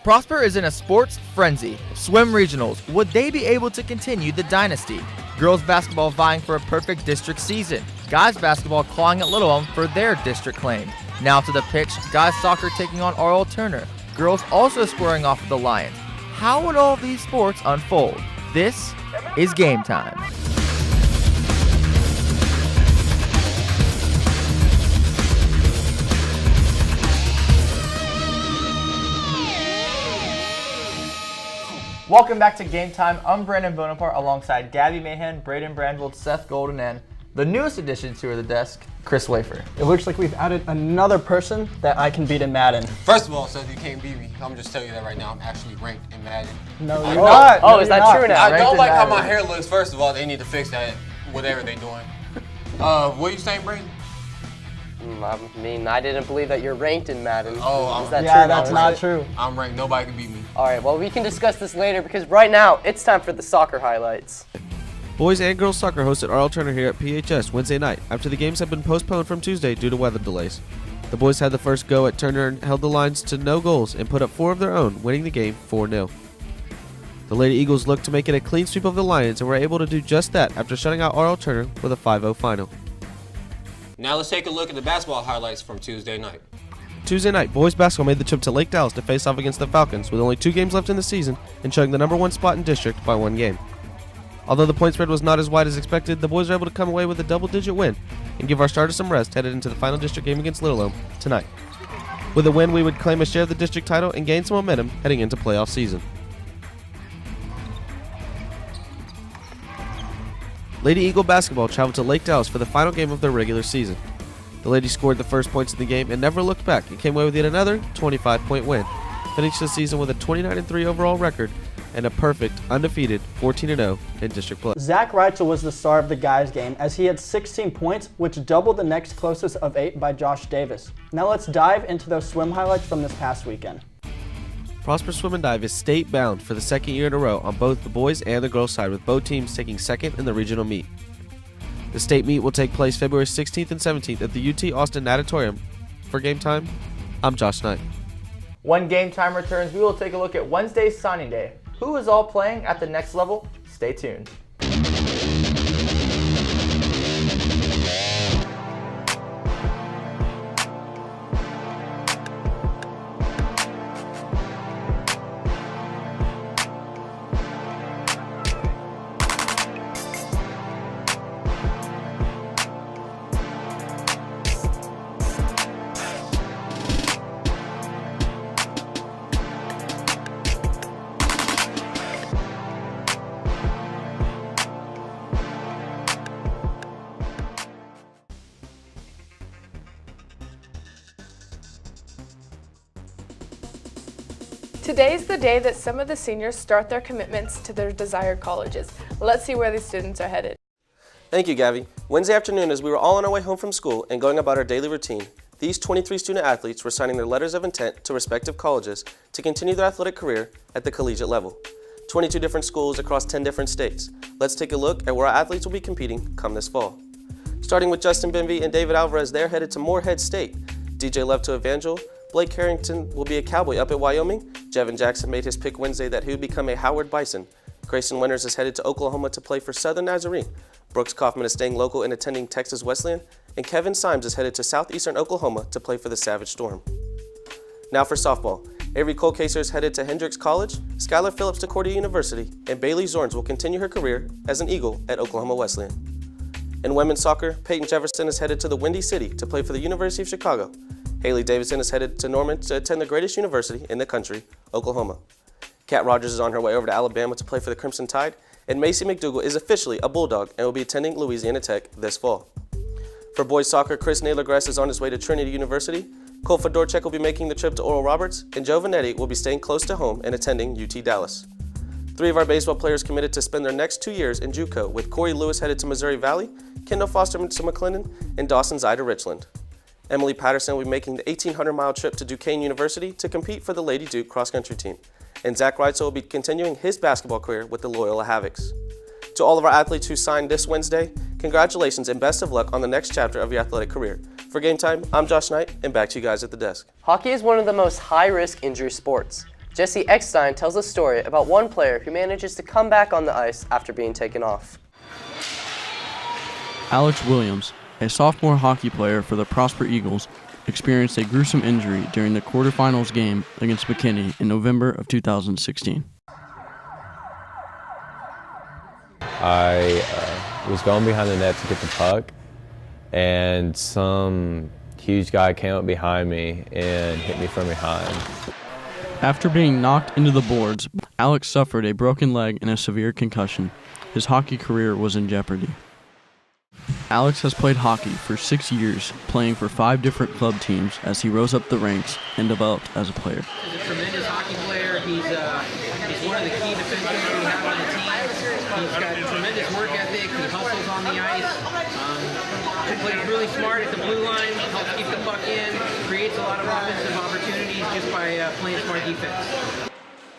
Prosper is in a sports frenzy. Swim regionals, would they be able to continue the dynasty? Girls basketball vying for a perfect district season. Guys basketball clawing at Little Elm for their district claim. Now to the pitch, guys soccer taking on Arl Turner. Girls also squaring off with the Lions. How would all of these sports unfold? This is Game Time. Welcome back to Game Time. I'm Brandon Bonaparte alongside Gabby Mahan, Braden Brandvold, Seth Golden, and the newest addition to the desk, Chris Wafer. It looks like we've added another person that I can beat in Madden. First of all, Seth, you can't beat me. I'm just telling you that right now. I'm actually ranked in Madden. No, you're not. Oh, is that true now? I don't like how my hair looks. First of all, they need to fix that, whatever they're doing. What are you saying, Brandon? I mean, I didn't believe that you're ranked in Madden. Oh, is that yeah, true? that's not true. I'm ranked. Nobody can beat me. All right, well, we can discuss this later because right now it's time for the soccer highlights. Boys and girls soccer hosted Arl Turner here at PHS Wednesday night after the games had been postponed from Tuesday due to weather delays. The boys had the first go at Turner and held the lines to no goals and put up 4 of their own, winning the game 4-0. The Lady Eagles looked to make it a clean sweep of the Lions and were able to do just that after shutting out Arl Turner with a 5-0 final. Now let's take a look at the basketball highlights from Tuesday night. Tuesday night, boys basketball made the trip to Lake Dallas to face off against the Falcons with only 2 games left in the season and showing the #1 spot in district by 1 game. Although the point spread was not as wide as expected, the boys were able to come away with a double-digit win and give our starters some rest headed into the final district game against Little Elm tonight. With a win, we would claim a share of the district title and gain some momentum heading into playoff season. Lady Eagle basketball traveled to Lake Dallas for the final game of their regular season. The ladies scored the first points in the game and never looked back and came away with yet another 25-point win, finishing the season with a 29-3 overall record and a perfect, undefeated 14-0 in district play. Zach Reitzel was the star of the guys game as he had 16 points, which doubled the next closest of 8 by Josh Davis. Now let's dive into those swim highlights from this past weekend. Prosper Swim and Dive is state-bound for the second year in a row on both the boys and the girls side, with both teams taking second in the regional meet. The state meet will take place February 16th and 17th at the UT Austin Natatorium. For Game Time, I'm Josh Knight. When Game Time returns, we will take a look at Wednesday's signing day. Who is all playing at the next level? Stay tuned. Today's the day that some of the seniors start their commitments to their desired colleges. Let's see where these students are headed. Thank you, Gabby. Wednesday afternoon, as we were all on our way home from school and going about our daily routine, these 23 student athletes were signing their letters of intent to respective colleges to continue their athletic career at the collegiate level. 22 different schools across 10 different states. Let's take a look at where our athletes will be competing come this fall. Starting with Justin Benvey and David Alvarez, they're headed to Moorhead State. DJ left to Evangel. Blake Harrington will be a Cowboy up at Wyoming. Jevin Jackson made his pick Wednesday that he would become a Howard Bison. Grayson Winters is headed to Oklahoma to play for Southern Nazarene. Brooks Kaufman is staying local and attending Texas Wesleyan. And Kevin Symes is headed to Southeastern Oklahoma to play for the Savage Storm. Now for softball. Avery Colcaser is headed to Hendrix College. Skylar Phillips to Cordia University. And Bailey Zorns will continue her career as an Eagle at Oklahoma Wesleyan. In women's soccer, Peyton Jefferson is headed to the Windy City to play for the University of Chicago. Haley Davidson is headed to Norman to attend the greatest university in the country, Oklahoma. Kat Rogers is on her way over to Alabama to play for the Crimson Tide, and Macy McDougal is officially a Bulldog and will be attending Louisiana Tech this fall. For boys soccer, Chris Naylor-Grass is on his way to Trinity University, Cole Fedorchuk will be making the trip to Oral Roberts, and Joe Vanetti will be staying close to home and attending UT Dallas. 3 of our baseball players committed to spend their next 2 years in JUCO, with Corey Lewis headed to Missouri Valley, Kendall Foster to McLennan, and Dawson Zide to Richland. Emily Patterson will be making the 1,800-mile trip to Duquesne University to compete for the Lady Duke cross-country team. And Zach Reitzel will be continuing his basketball career with the Loyola Havocs. To all of our athletes who signed this Wednesday, congratulations and best of luck on the next chapter of your athletic career. For Game Time, I'm Josh Knight, and back to you guys at the desk. Hockey is one of the most high-risk injury sports. Jesse Eckstein tells a story about one player who manages to come back on the ice after being taken off. Alex Williams, a sophomore hockey player for the Prosper Eagles, experienced a gruesome injury during the quarterfinals game against McKinney in November of 2016. I was going behind the net to get the puck, and some huge guy came up behind me and hit me from behind. After being knocked into the boards, Alex suffered a broken leg and a severe concussion. His hockey career was in jeopardy. Alex has played hockey for 6 years, playing for 5 different club teams as he rose up the ranks and developed as a player. He's a tremendous hockey player. He's one of the key defensemen we have on the team. He's got a tremendous work ethic. He hustles on the ice. He plays really smart at the blue line, helps keep the puck in, creates a lot of offensive opportunities just by playing smart defense.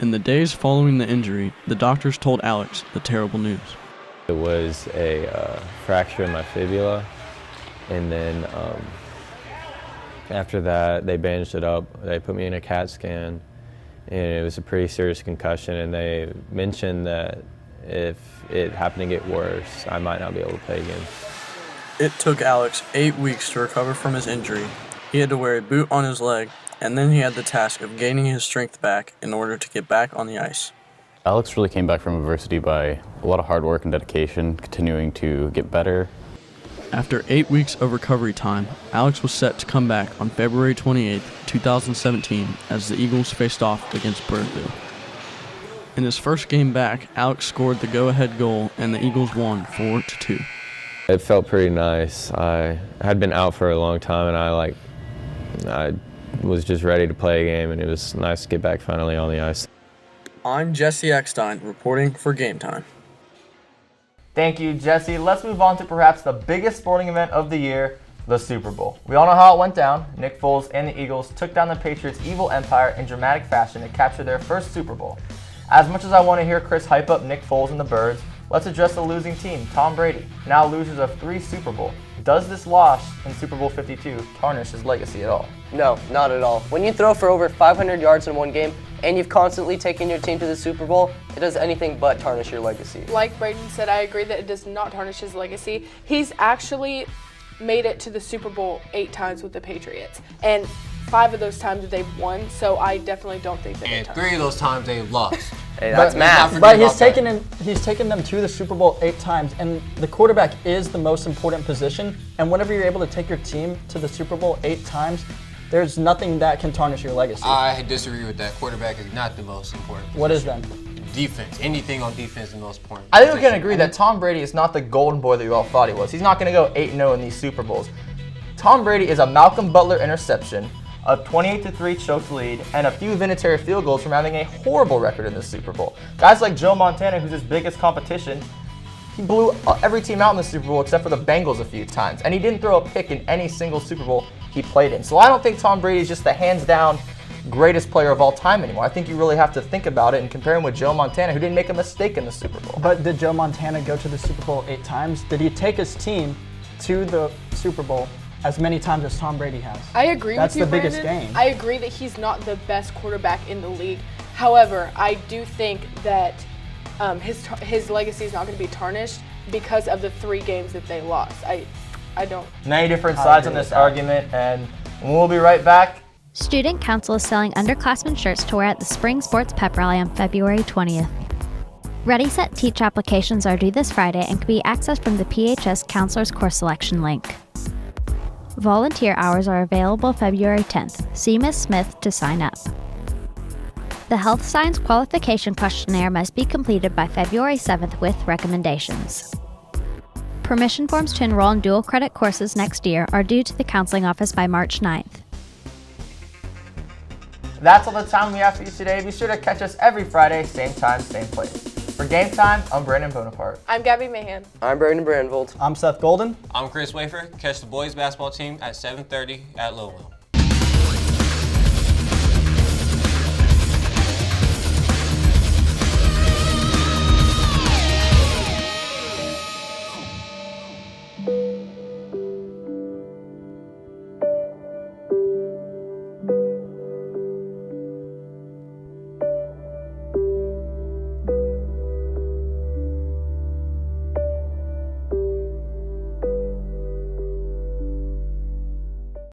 In the days following the injury, the doctors told Alex the terrible news. It was a fracture in my fibula, and then after that they bandaged it up. They put me in a CAT scan, and it was a pretty serious concussion, and they mentioned that if it happened to get worse, I might not be able to play again. It took Alex 8 weeks to recover from his injury. He had to wear a boot on his leg, and then he had the task of gaining his strength back in order to get back on the ice. Alex really came back from adversity by a lot of hard work and dedication, continuing to get better. After 8 weeks of recovery time, Alex was set to come back on February 28, 2017, as the Eagles faced off against Birdville. In his first game back, Alex scored the go-ahead goal, and the Eagles won 4-2. It felt pretty nice. I had been out for a long time, and I was just ready to play a game, and it was nice to get back finally on the ice. I'm Jesse Eckstein, reporting for Game Time. Thank you, Jesse. Let's move on to perhaps the biggest sporting event of the year, the Super Bowl. We all know how it went down. Nick Foles and the Eagles took down the Patriots' evil empire in dramatic fashion to capture their first Super Bowl. As much as I want to hear Chris hype up Nick Foles and the Birds, let's address the losing team, Tom Brady, now losers of 3 Super Bowl. Does this loss in Super Bowl 52 tarnish his legacy at all? No, not at all. When you throw for over 500 yards in one game, and you've constantly taken your team to the Super Bowl, it does anything but tarnish your legacy. Like Braden said, I agree that it does not tarnish his legacy. He's actually made it to the Super Bowl 8 times with the Patriots, and 5 of those times they've won, so I definitely don't think that And 3 of those times they lost. Hey, that's math. But he's taken them to the Super Bowl 8 times, and the quarterback is the most important position, and whenever you're able to take your team to the Super Bowl 8 times, there's nothing that can tarnish your legacy. I disagree with that. Quarterback is not the most important position. What is then? Defense. Anything on defense is the most important. I think we can agree that Tom Brady is not the golden boy that we all thought he was. He's not going to go 8-0 in these Super Bowls. Tom Brady is a Malcolm Butler interception, a 28-3 choked lead, and a few Vinatieri field goals from having a horrible record in the Super Bowl. Guys like Joe Montana, who's his biggest competition, he blew every team out in the Super Bowl except for the Bengals a few times, and he didn't throw a pick in any single Super Bowl he played in. So I don't think Tom Brady is just the hands-down greatest player of all time anymore. I think you really have to think about it and compare him with Joe Montana, who didn't make a mistake in the Super Bowl. But did Joe Montana go to the Super Bowl 8 times? Did he take his team to the Super Bowl as many times as Tom Brady has? I agree That's with you, the biggest Brandon. game. I agree that he's not the best quarterback in the league. However, I do think that his legacy is not going to be tarnished because of the 3 games that they lost. I don't. Many different sides on this argument, and we'll be right back. Student Council is selling underclassmen shirts to wear at the Spring Sports Pep Rally on February 20th. Ready, Set, Teach applications are due this Friday and can be accessed from the PHS Counselor's Course Selection link. Volunteer hours are available February 10th. See Ms. Smith to sign up. The Health Science Qualification Questionnaire must be completed by February 7th with recommendations. Permission forms to enroll in dual credit courses next year are due to the counseling office by March 9th. That's all the time we have for you today. Be sure to catch us every Friday, same time, same place. For Game Time, I'm Brandon Bonaparte. I'm Gabby Mahan. I'm Brandon Brandvold. I'm Seth Golden. I'm Chris Wafer. Catch the boys basketball team at 7:30 at Lowell.